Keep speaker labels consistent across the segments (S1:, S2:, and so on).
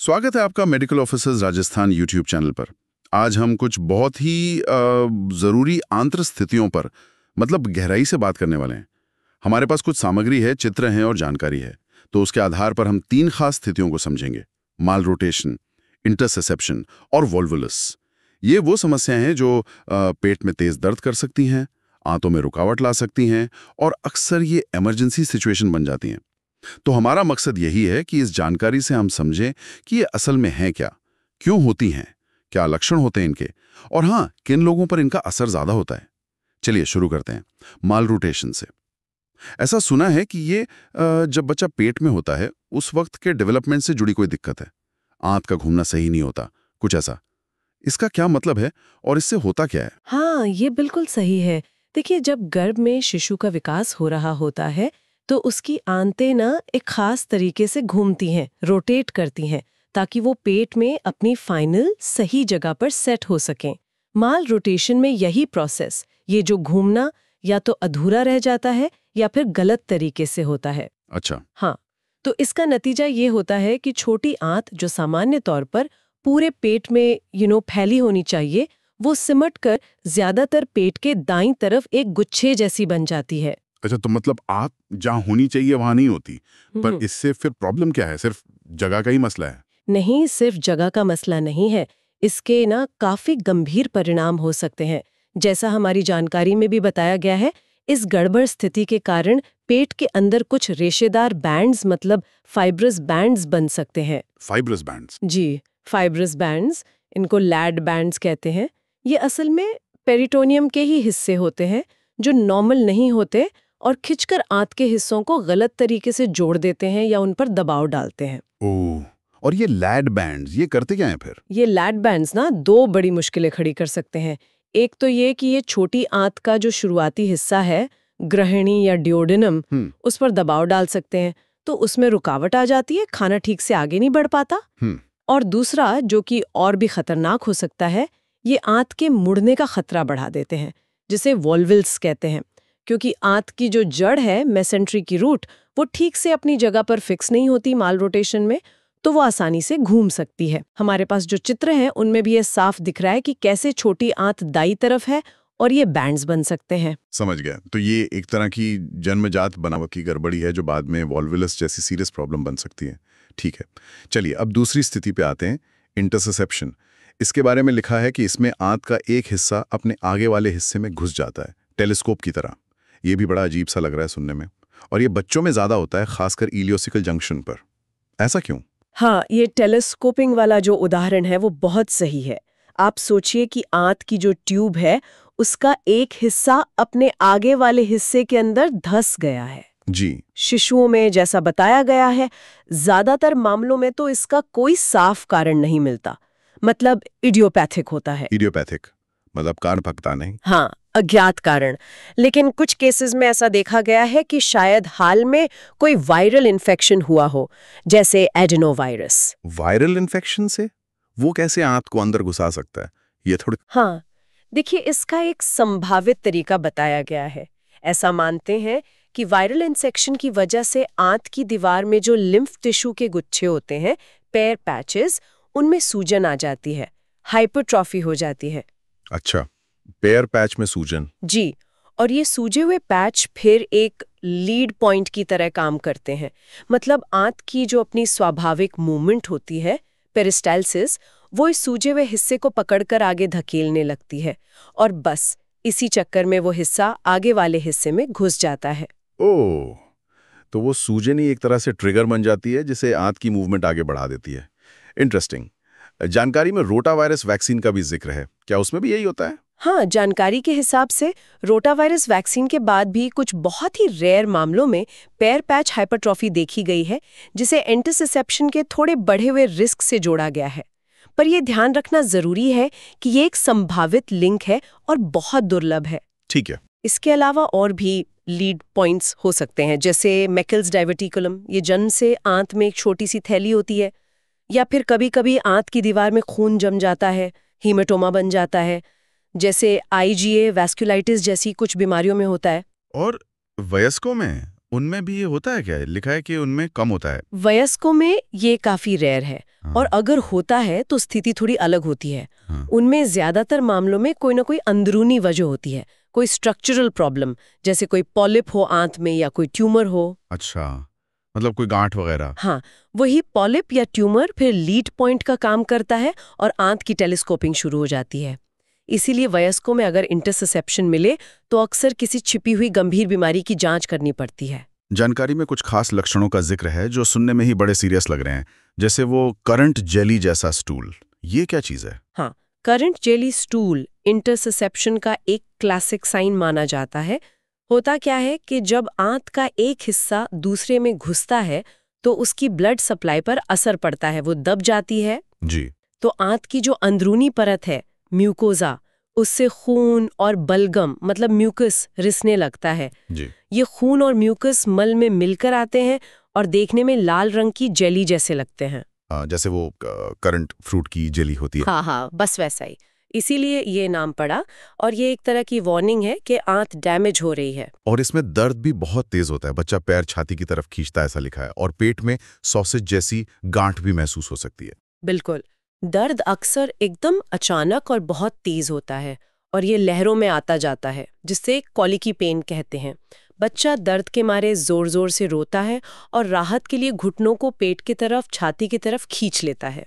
S1: स्वागत है आपका medical officers Rajasthan YouTube channel पर। आज हम कुछ बहुत ही ज़रूरी आंतर स्थितियों पर मतलब गहराई से बात करने वाले हैं। हमारे पास कुछ सामग्री है, चित्र हैं और जानकारी है, तो उसके आधार पर हम 3 खास स्थितियों को समझेंगे। माल रोटेशन, इंटरसेप्शन और वोल्वुलस। ये वो समस्याएं हैं जो पेट में तेज दर्द कर सकती हैं, आंतों में रुकावट ला सकती हैं और अक्सर ये इमरजेंसी सिचुएशन बन जाती हैं। तो हमारा मकसद यही है कि इस जानकारी से हम समझें कि ये असल में है क्या, क्यों होती हैं, क्या लक्षण होते हैं इनके, और हाँ, किन लोगों पर इनका असर ज्यादा होता है। चलिए शुरू करते हैं माल रोटेशन से। ऐसा सुना है कि ये जब बच्चा पेट में होता है उस वक्त के डेवलपमेंट से जुड़ी कोई दिक्कत है। आंत का घूमना सही नहीं होता, कुछ ऐसा। इसका क्या मतलब है और इससे होता क्या है?
S2: हाँ, ये बिल्कुल सही है। देखिए, जब गर्भ में शिशु का विकास हो रहा होता है तो उसकी आंतें ना एक खास तरीके से घूमती हैं, रोटेट करती हैं, ताकि वो पेट में अपनी फाइनल सही जगह पर सेट हो सकें। माल रोटेशन में यही प्रोसेस, ये जो घूमना या तो अधूरा रह जाता है या फिर गलत तरीके से होता है।
S1: अच्छा।
S2: हाँ, तो इसका नतीजा ये होता है कि छोटी आंत जो सामान्य तौर पर पूरे पेट में फैली होनी चाहिए, वो सिमट कर ज्यादातर पेट के दाईं तरफ एक गुच्छे जैसी बन जाती है।
S1: अच्छा, तो मतलब आंत जहाँ होनी चाहिए वहां नहीं होती। पर
S2: हम्म।
S1: इससे फिर प्रॉब्लम क्या है? सिर्फ जगह का ही मसला है?
S2: नहीं, सिर्फ जगह का मसला नहीं है, इसके ना काफी गंभीर परिणाम हो सकते हैं। जैसा हमारी जानकारी में भी बताया गया है, इस गड़बड़ स्थिति के कारण पेट के अंदर कुछ रेशेदार बैंड्स मतलब फाइब्रस बैंड्स बन सकते हैं।
S1: Fibrous bands?
S2: जी, फाइब्रस बैंड्स, इनको लैड बैंड्स कहते हैं। ये असल में पेरिटोनियम के ही हिस्से होते हैं जो नॉर्मल नहीं होते और खिंचकर आंत के हिस्सों को गलत तरीके से जोड़ देते हैं या उन पर दबाव डालते हैं।
S1: ओह, और ये लैड बैंड्स ये करते क्या हैं फिर?
S2: ये लैड बैंड्स ना 2 बड़ी मुश्किलें खड़ी कर सकते हैं। एक तो ये कि ये छोटी आंत का जो शुरुआती हिस्सा है, ग्रहणी या ड्यूोडेनम, उस पर दबाव डाल सकते हैं, तो उसमें रुकावट आ जाती है, खाना ठीक से आगे नहीं बढ़ पाता। और दूसरा, जो कि और भी खतरनाक हो सकता है, ये आंत के मुड़ने का खतरा बढ़ा देते हैं, जिसे वॉल्वुल्स कहते हैं, क्योंकि आंत की जो जड़ है, मेसेंट्री की रूट, वो ठीक से अपनी जगह पर फिक्स नहीं होती माल रोटेशन में, तो वो आसानी से घूम सकती है। हमारे पास जो चित्र हैं उनमें भी ये साफ दिख रहा है कि कैसे छोटी आंत दाईं तरफ है और ये बैंड्स बन सकते हैं।
S1: समझ गया। तो ये एक तरह की जन्मजात बनावट की गड़बड़ी है जो बाद में वॉल्वुलस जैसी सीरियस प्रॉब्लम बन सकती है। ठीक है, चलिए अब दूसरी स्थिति पे आते हैं, इंटरसेप्शन। इसके बारे में लिखा है कि इसमें आंत का एक हिस्सा अपने आगे वाले हिस्से में घुस जाता है, टेलीस्कोप की तरह। ये भी बड़ा अजीब सा लग रहा है सुनने में, और ये बच्चों में ज्यादा होता है, खासकर इलियोसिकल जंक्शन पर। ऐसा क्यों?
S2: हाँ, ये टेलीस्कोपिंग वाला जो उदाहरण है वो बहुत सही है। आप सोचिए कि आंत की जो ट्यूब है उसका एक हिस्सा अपने आगे वाले हिस्से के अंदर धंस गया है।
S1: जी।
S2: शिशुओं में जैसा बताया गया है, ज्यादातर मामलों में तो इसका कोई साफ कारण नहीं मिलता, मतलब इडियोपैथिक होता है।
S1: इडियोपैथिक मतलब कारण पकता नहीं?
S2: हाँ, अज्ञात कारण। लेकिन कुछ केसेस में ऐसा देखा गया है कि शायद हाल में कोई वायरल इन्फेक्शन हुआ हो, जैसे एडेनोवायरस।
S1: वायरल इन्फेक्शन से वो कैसे आंत को अंदर घुसा सकता है? ये थोड़ी।
S2: हाँ, देखिए, इसका एक संभावित तरीका बताया गया है। ऐसा मानते हैं कि वायरल इन्फेक्शन की वजह से आंत की दीवार में जो लिम्फ टिश्यू के गुच्छे होते हैं, पेयर पैचेस, उनमें सूजन आ जाती है, हाइपरट्रॉफी हो जाती है।
S1: अच्छा, पेयर पैच में सूजन?
S2: जी, और ये सूजे हुए पैच फिर एक लीड पॉइंट की तरह काम करते हैं। मतलब आंत की जो अपनी स्वाभाविक मूवमेंट होती है, पेरिस्टालसिस, वो इस सूजे हुए हिस्से को पकड़कर आगे धकेलने लगती है, और बस इसी चक्कर में वो हिस्सा आगे वाले हिस्से में घुस जाता है।
S1: ओह, तो वो सूजन ही एक तरह से ट्रिगर बन जाती है जिसे आंत की मूवमेंट आगे बढ़ा देती है। इंटरेस्टिंग। जानकारी में रोटावायरस वैक्सीन का भी जिक्र है, क्या उसमें भी यही होता है?
S2: हाँ, जानकारी के हिसाब से रोटावायरस वैक्सीन के बाद भी कुछ बहुत ही रेयर मामलों में पेयर पैच हाइपरट्रॉफी देखी गई है, जिसे इंटरसेप्शन के थोड़े बढ़े हुए रिस्क से जोड़ा गया है। पर यह ध्यान रखना जरूरी है कि ये एक संभावित लिंक है और बहुत दुर्लभ है।
S1: ठीक है।
S2: इसके अलावा और भी लीड पॉइंट्स हो सकते हैं, जैसे मैकल्स डाइवर्टिकुलम, ये जन्म से आंत में एक छोटी सी थैली होती है, या फिर कभी-कभी आंत की दीवार में खून जम जाता है, हीमेटोमा बन जाता है, जैसे आईजीए वैस्कुलाइटिस जैसी कुछ बीमारियों में होता है।
S1: और वयस्कों में उनमें भी ये होता है क्या? लिखा है कि उनमें कम होता है।
S2: वयस्कों में ये काफी रेयर है।
S1: हाँ।
S2: और अगर होता है तो स्थिति थोड़ी अलग होती है।
S1: हाँ।
S2: उनमें ज्यादातर मामलों में कोई ना कोई अंदरूनी वजह होती है, कोई स्ट्रक्चरल प्रॉब्लम, जैसे कोई पॉलिप हो आंत में या कोई ट्यूमर हो।
S1: अच्छा, मतलब कोई गांठ वगैरह।
S2: हाँ, वही पॉलिप या ट्यूमर फिर लीड पॉइंट का काम करता है और आंत की टेलीस्कोपिंग शुरू हो जाती है। इसीलिए वयस्कों में अगर इंटरसेप्शन मिले तो अक्सर किसी छिपी हुई गंभीर बीमारी की जांच करनी पड़ती है।
S1: जानकारी में कुछ खास लक्षणों का जिक्र है जो सुनने में ही बड़े सीरियस लग रहे हैं, जैसे वो करंट जेली जैसा स्टूल। ये क्या चीज है?
S2: हाँ, करंट जेली स्टूल इंटरसेप्शन का एक क्लासिक साइन माना जाता है। होता क्या है कि जब आंत का एक हिस्सा दूसरे में घुसता है तो उसकी ब्लड सप्लाई पर असर पड़ता है, वो दब जाती है।
S1: जी।
S2: तो आंत की जो अंदरूनी परत है, म्यूकोजा, उससे खून और बलगम मतलब म्यूकस रिसने लगता है।
S1: जी।
S2: ये खून और म्यूकस मल में मिलकर आते हैं और देखने में लाल रंग की जेली जैसे लगते हैं।
S1: जैसे वो करंट फ्रूट की जेली होती है।
S2: हाँ, बस वैसा ही। इसीलिए ये नाम पड़ा और ये एक तरह की वार्निंग है कि आंत डैमेज हो रही है।
S1: और इसमें दर्द भी बहुत तेज होता है, बच्चा पैर छाती की तरफ खींचता है ऐसा लिखा है, और पेट में सॉसेज जैसी गांठ भी महसूस हो सकती है।
S2: बिल्कुल, दर्द अक्सर एकदम अचानक और बहुत तेज होता है और ये लहरों में आता जाता है, जिससे कॉलिकी पेन कहते हैं। बच्चा दर्द के मारे जोर जोर से रोता है और राहत के लिए घुटनों को पेट की तरफ, छाती की तरफ खींच लेता है।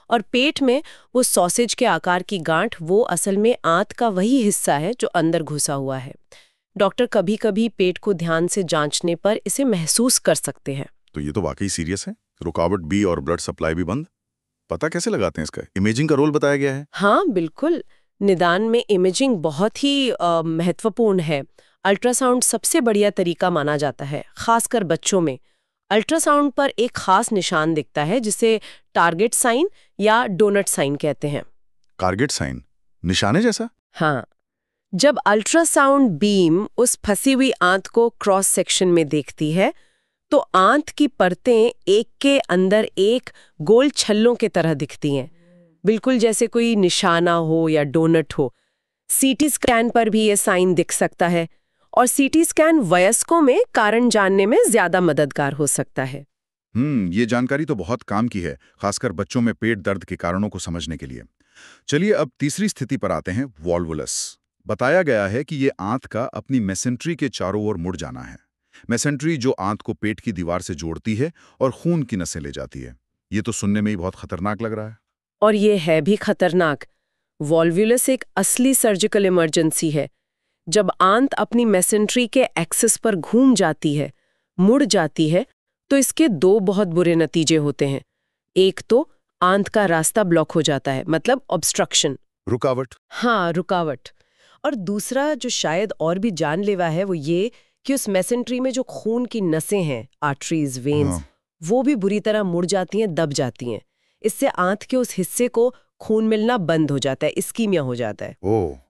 S2: और पेट में वो सॉसेज के आकार की गांठ वो असल में आंत का वही हिस्सा है जो अंदर घुसा हुआ है। डॉक्टर कभी कभी पेट को ध्यान से जांचने पर इसे महसूस कर सकते हैं।
S1: तो ये तो वाकई सीरियस है। रुकावट भी और ब्लड सप्लाई भी बंद। पता कैसे लगाते हैं इसका? इमेजिंग का रोल बताया गया है।
S2: हाँ बिल्कुल, निदान में इमेजिंग बहुत ही महत्वपूर्ण है। अल्ट्रासाउंड सबसे बढ़िया तरीका माना जाता है, खासकर बच्चों में। अल्ट्रासाउंड पर एक खास निशान दिखता है जिसे टारगेट साइन या डोनट साइन कहते हैं।
S1: टारगेट साइन, निशाने जैसा?
S2: हाँ, जब अल्ट्रासाउंड बीम उस फंसी हुई आंत को क्रॉस सेक्शन में देखती है तो आंत की परतें एक के अंदर एक गोल छल्लों की तरह दिखती हैं, बिल्कुल जैसे कोई निशाना हो या डोनट हो। सीटी स्कैन पर भी ये साइन दिख सकता है और सीटी स्कैन वयस्कों में कारण जानने में ज्यादा मददगार हो सकता है।
S1: ये जानकारी तो बहुत काम की है, खासकर बच्चों में पेट दर्द के कारणों को समझने के लिए। चलिए अब तीसरी स्थिति पर आते हैं, वॉल्वुलस। बताया गया है कि ये आंत का अपनी मेसेंट्री के चारों ओर मुड़ जाना है। मेसेंट्री जो आंत को पेट की दीवार से जोड़ती है और खून की नसें ले जाती है। ये तो सुनने में ही बहुत खतरनाक लग रहा है।
S2: और ये है भी खतरनाक। वॉल्वुलस एक असली सर्जिकल इमरजेंसी है। जब आंत अपनी मेसेंट्री के एक्सिस पर घूम जाती है, मुड़ जाती है, तो इसके दो बहुत बुरे नतीजे होते हैं। एक तो आंत का रास्ता ब्लॉक हो जाता है, मतलब ऑब्स्ट्रक्शन,
S1: रुकावट।
S2: हाँ, रुकावट। और दूसरा जो शायद और भी जानलेवा है वो ये कि उस मेसेंट्री में जो खून की नसें हैं, आर्टरीज, वेन्स, वो भी बुरी तरह मुड़ जाती हैं, दब जाती हैं। इससे आंत के उस हिस्से को खून मिलना बंद हो जाता है, इस्कीमिया हो जाता है।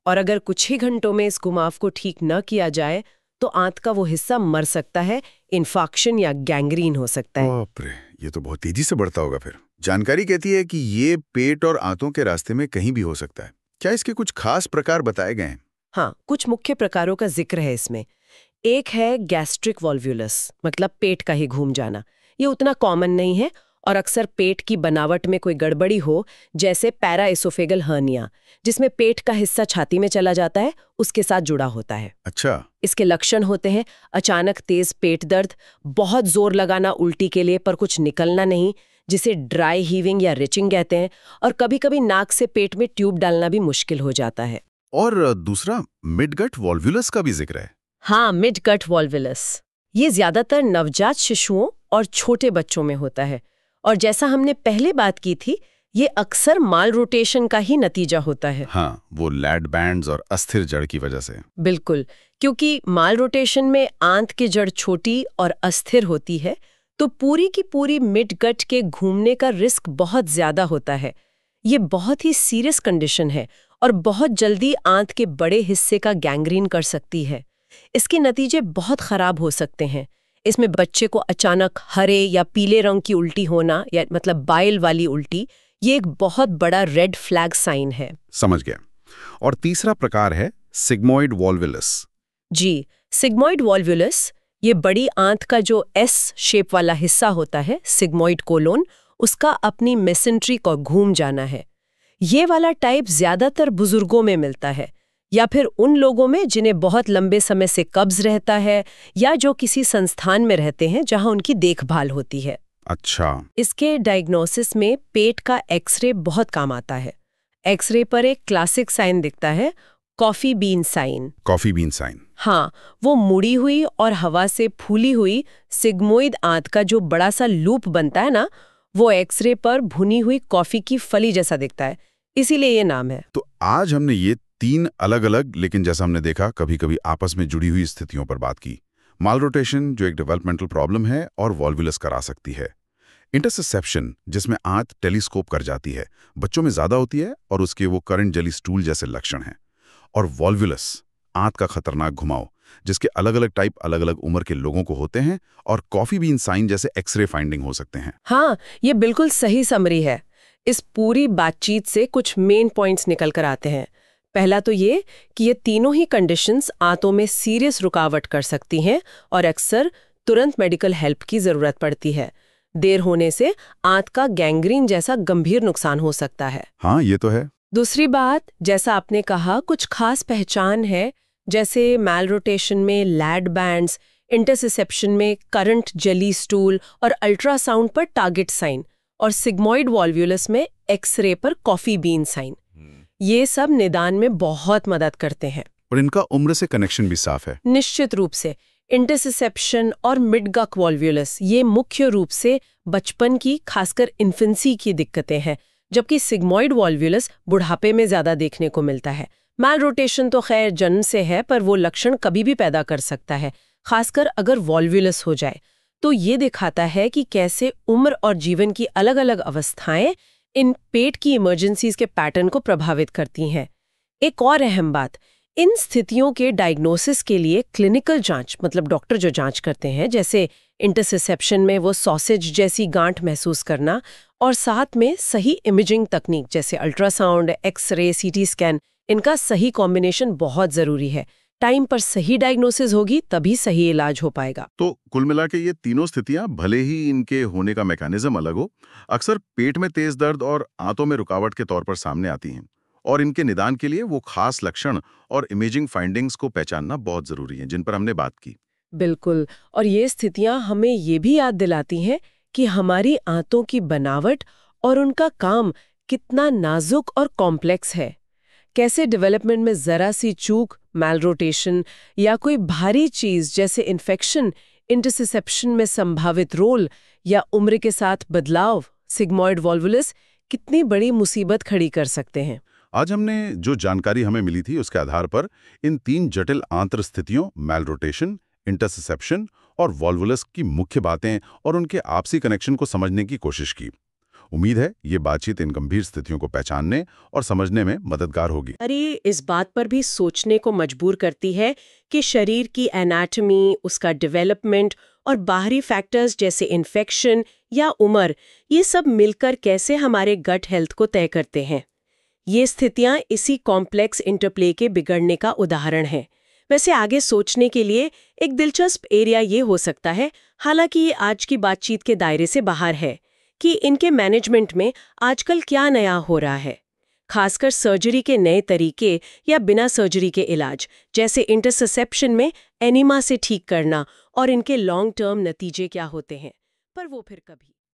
S2: और अगर कुछ ही घंटों में इस घुमाव को ठीक न किया जाए तो आंत का वो हिस्सा मर सकता है, इन्फेक्शन या गैंग्रीन हो सकता है।
S1: बाप रे, ये तो बहुत तेजी से बढ़ता होगा फिर। जानकारी कहती है कि ये पेट और आंतों के रास्ते में कहीं भी हो सकता है। क्या इसके कुछ खास प्रकार बताए गए हैं?
S2: हाँ, कुछ मुख्य प्रकारों का जिक्र है इसमें। एक है गैस्ट्रिक वॉल्वुलस, मतलब पेट का ही घूम जाना। ये उतना कॉमन नहीं है और अक्सर पेट की बनावट में कोई गड़बड़ी हो, जैसे पैराएसोफेगल हर्निया, जिसमें पेट का हिस्सा छाती में चला जाता है, उसके साथ जुड़ा होता है।
S1: अच्छा।
S2: इसके लक्षण होते हैं अचानक तेज पेट दर्द, बहुत जोर लगाना उल्टी के लिए पर कुछ निकलना नहीं, जिसे ड्राई हीविंग या रिचिंग कहते हैं, और कभी-कभी नाक से पेट में ट्यूब डालना भी मुश्किल हो जाता है।
S1: और दूसरा मिडगट वॉल्वुलस का भी जिक्र है।
S2: हाँ, मिडगट वॉल्वुलस। ये ज्यादातर नवजात शिशुओं और छोटे बच्चों में होता है और जैसा हमने पहले बात की थी, ये अक्सर माल रोटेशन का ही नतीजा होता है।
S1: हाँ, वो लैड बैंड्स और अस्थिर जड़ की वजह से।
S2: बिल्कुल, क्योंकि माल रोटेशन में आंत की जड़ छोटी और अस्थिर होती है, तो पूरी की पूरी मिडगट के घूमने का रिस्क बहुत ज्यादा होता है। ये बहुत ही सीरियस कंडीशन है और बहुत जल्दी आंत के बड़े हिस्से का गैंग्रीन कर सकती है। इसके नतीजे बहुत खराब हो सकते हैं। इसमें बच्चे को अचानक हरे या पीले रंग की उल्टी होना, या मतलब बाइल वाली उल्टी, ये एक बहुत बड़ा रेड फ्लैग साइन है।
S1: समझ गया। और तीसरा प्रकार है सिग्मोइड वॉल्वुलस।
S2: जी, सिग्मोइड वॉल्वुलस, ये बड़ी आंत का जो एस शेप वाला हिस्सा होता है, सिग्मोइड कोलोन, उसका अपनी मेसेंट्री को घूम जाना है। ये वाला टाइप ज्यादातर बुजुर्गों में मिलता है, या फिर उन लोगों में जिन्हें बहुत लंबे समय से कब्ज रहता है, या जो किसी संस्थान में रहते हैं जहां उनकी देखभाल होती है।
S1: अच्छा।
S2: इसके डायग्नोसिस में पेट का एक्सरे बहुत काम आता है। एक्सरे पर एक क्लासिक साइन दिखता है, coffee bean sign.
S1: Coffee bean sign.
S2: हाँ, वो मुड़ी हुई और हवा से फूली हुई सिग्मोइड आंत का जो बड़ा सा लूप बनता है ना, वो एक्सरे पर भुनी हुई कॉफी की फली जैसा दिखता है, इसीलिए ये नाम है।
S1: तो आज हमने ये 3 अलग-अलग, लेकिन जैसा हमने देखा कभी-कभी आपस में जुड़ी हुई स्थितियों पर बात की। मालरोटेशन, जो एक डेवलपमेंटल प्रॉब्लम है और वॉल्वुलस करा सकती है। इंटरसेप्शन, जिसमें आंत टेलीस्कोप कर जाती है, बच्चों में ज्यादा होती है और उसके वो करंट जेली स्टूल जैसे लक्षण हैं। और वॉल्वुलस, आंत का खतरनाक घुमाव, जिसके अलग-अलग टाइप अलग-अलग उम्र के लोगों को होते हैं और कॉफी बीन साइन जैसे एक्सरे फाइंडिंग हो सकते हैं।
S2: हाँ, ये बिल्कुल सही समरी है। इस पूरी बातचीत से कुछ मेन पॉइंट्स निकल कर आते हैं। पहला तो ये कि ये तीनों ही कंडीशंस आंतों में सीरियस रुकावट कर सकती हैं और अक्सर तुरंत मेडिकल हेल्प की जरूरत पड़ती है। देर होने से आंत का गैंग्रीन जैसा गंभीर नुकसान हो सकता है।
S1: हाँ, ये तो है।
S2: दूसरी बात, जैसा आपने कहा, कुछ खास पहचान है, जैसे मैलरोटेशन में लैड बैंड्स, इंटरसेप्शन में करंट जेली स्टूल और अल्ट्रासाउंड पर टारगेट साइन, और सिग्मोइड वॉल्वुलस में एक्सरे पर कॉफी बीन साइन। ये सब निदान में बहुत मदद करते हैं।
S1: और इनका उम्र से कनेक्शन भी साफ है।
S2: निश्चित रूप से। इंटरसेप्शन और मिडगक वॉल्वुलस ये मुख्य रूप से बचपन की, खासकर इन्फेंसी की दिक्कतें हैं, जबकि सिग्मोइड वॉल्वुलस बुढ़ापे में ज्यादा देखने को मिलता है। मैलरोटेशन तो खैर जन्म से है, पर वो लक्षण कभी भी पैदा कर सकता है, खासकर अगर वॉल्वुलस हो जाए। तो ये दिखाता है कि कैसे उम्र और जीवन की अलग-अलग अवस्थाएं इन पेट की इमरजेंसीज के पैटर्न को प्रभावित करती हैं। एक और अहम बात, इन स्थितियों के डायग्नोसिस के लिए क्लिनिकल जांच, मतलब डॉक्टर जो जांच करते हैं, जैसे इंटरसेप्शन में वो सॉसेज जैसी गांठ महसूस करना, और साथ में सही इमेजिंग तकनीक जैसे अल्ट्रासाउंड, एक्सरे, सीटी स्कैन, इनका सही कॉम्बिनेशन बहुत जरूरी है। टाइम पर सही डायग्नोसिस होगी तभी सही इलाज हो पाएगा।
S1: तो कुल मिला के ये तीनों स्थितियां, भले ही इनके होने का मैकेनिज्म अलग हो, अक्सर पेट में तेज दर्द और आंतों में रुकावट के तौर पर सामने आती हैं। और इनके निदान के लिए वो खास लक्षण और इमेजिंग फाइंडिंग्स को पहचानना बहुत जरूरी है, जिन पर हमने बात की।
S2: बिल्कुल, और ये स्थितियां हमें ये भी याद दिलाती हैं कि हमारी आंतों की बनावट और उनका काम कितना नाजुक और कॉम्प्लेक्स है। कैसे डेवलपमेंट में जरा सी चूक, मैलरोटेशन या कोई भारी चीज जैसे इन्फेक्शन, इंटरसेप्शन में संभावित रोल या उम्र के साथ बदलाव, सिग्मोइड वॉल्वुलस कितनी बड़ी मुसीबत खड़ी कर सकते हैं।
S1: आज हमने जो जानकारी हमें मिली थी उसके आधार पर इन 3 जटिल आंत्र स्थितियों, मैलरोटेशन, इंटरसेप्शन और वॉल्वुलस की मुख्य बातें और उनके आपसी कनेक्शन को समझने की कोशिश की। उम्मीद है ये बातचीत इन गंभीर स्थितियों को पहचानने और समझने में मददगार होगी।
S2: अरे, इस बात पर भी सोचने को मजबूर करती है कि शरीर की एनाटॉमी, उसका डेवलपमेंट और बाहरी फैक्टर्स जैसे इन्फेक्शन या उम्र, ये सब मिलकर कैसे हमारे गट हेल्थ को तय करते हैं। ये स्थितियां इसी कॉम्प्लेक्स इंटरप्ले के बिगड़ने का उदाहरण है। वैसे आगे सोचने के लिए एक दिलचस्प एरिया ये हो सकता है, हालांकि ये आज की बातचीत के दायरे से बाहर है, कि इनके मैनेजमेंट में आजकल क्या नया हो रहा है, खासकर सर्जरी के नए तरीके या बिना सर्जरी के इलाज, जैसे इंटरसेप्शन में एनीमा से ठीक करना, और इनके लॉन्ग टर्म नतीजे क्या होते हैं। पर वो फिर कभी